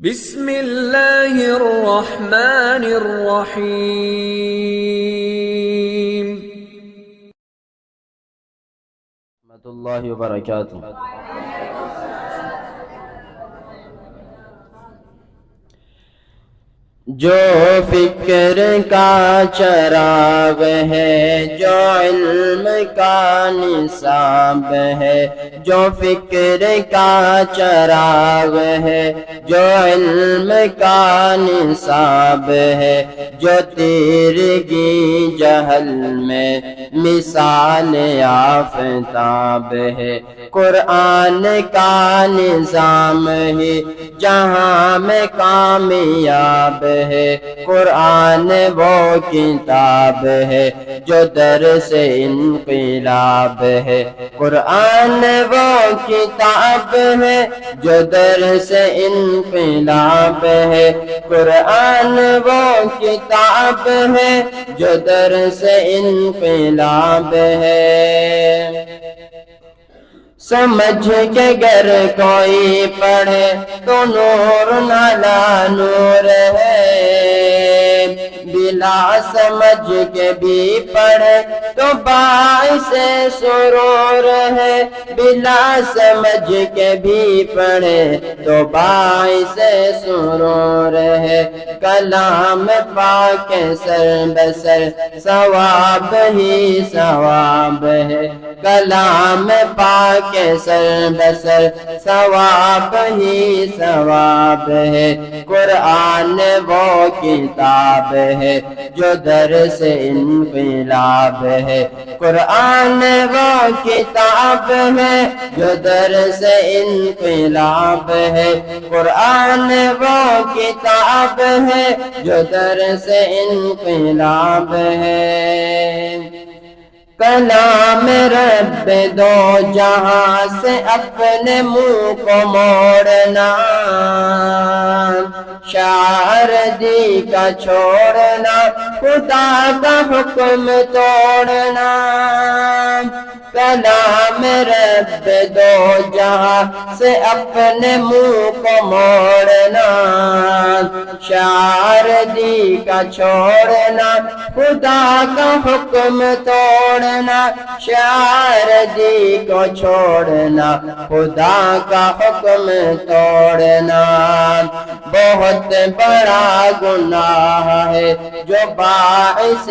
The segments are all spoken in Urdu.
بسم اللہ الرحمن الرحیم۔ رحمۃ اللہ وبرکاتہ۔ جو فکر کا چراغ ہے، جو علم کا نصاب ہے، جو فکر کا چراغ ہے، جو علم کا نصاب ہے، جو تیرگی جہل میں مثال آفتاب ہے، قرآن کا نظام ہی جہاں میں کامیاب ہے، قرآن وہ کتاب ہے جو درس انقلاب ہے، قرآن وہ کتاب ہے جو درس انقلاب ہے، قرآن وہ کتاب ہے جو درس انقلاب ہے۔ سمجھ کے گر کوئی پڑھے تو نور علی نور ہے، بلا سمجھ کے بھی پڑھے تو باعث سرور ہے، بلا سمجھ کے بھی پڑھے تو باعث سرور ہے، کلام پاک سر بسر ثواب ہی ثواب ہے، کلام پاک سر بسر ثواب ہی ثواب ہے، قرآن وہ کتاب ہے جو درس انقلاب ہے، قرآن وہ کتاب ہے جو درس انقلاب ہے، قرآن وہ کتاب ہے جو درس انقلاب ہے۔ کلام رب دو جہاں سے اپنے منہ کو موڑنا، شعر دی کا چھوڑنا، خدا کا حکم توڑنا، کلام رب دو جہاں سے اپنے منہ کو موڑنا، شعر دی کا چھوڑنا، خدا کا حکم توڑنا، شعر دی کو چھوڑنا، خدا کا حکم توڑنا، بہت بڑا گناہ ہے جو باعث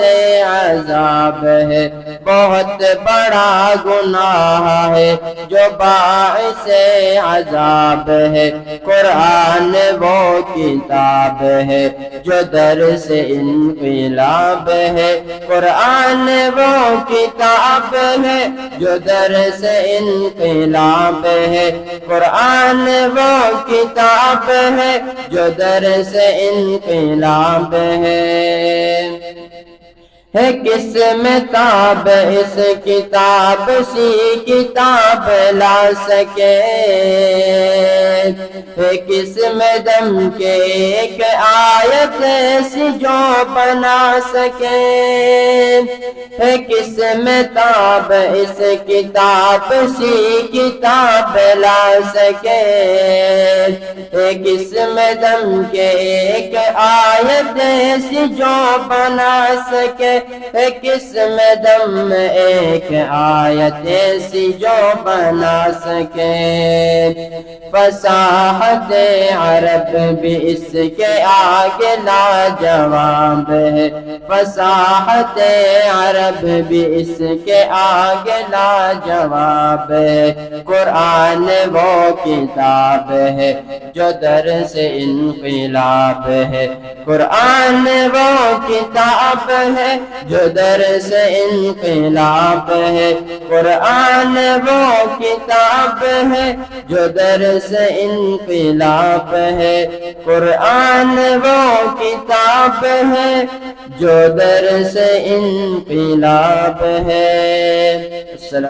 عذاب ہے، بہت بڑا گناہ ہے جو باعث عذاب ہے، قرآن وہ کتاب ہے جو درس انقلاب ہے، قرآن وہ کتاب ہے جو درس انقلاب ہے، قرآن وہ کتاب ہے جو درس انقلاب ہے کس میں تاب اس کتاب سی کتاب لا سکے، ہے کس میں دم کے ایک آیت ایسی جو بنا سکے، ہے کس میں تاب اس کتاب سی کتاب لا سکے، ہے کس میں دم کے ایک آیت ایسی جو بنا سکے، ہے کس میں دم ایک آیت ایسی جو بنا سکے، فصاحت عرب بھی اس کے آگے لاجواب ہے، فصاحت عرب بھی اس کے آگے لاجواب ہے، قرآن وہ کتاب ہے جو درس انقلاب ہے، قرآن وہ کتاب ہے جو درس انقلاب ہے، قرآن وہ کتاب ہے جو درس انقلاب ہے، قرآن وہ کتاب ہے جو درس انقلاب ہے۔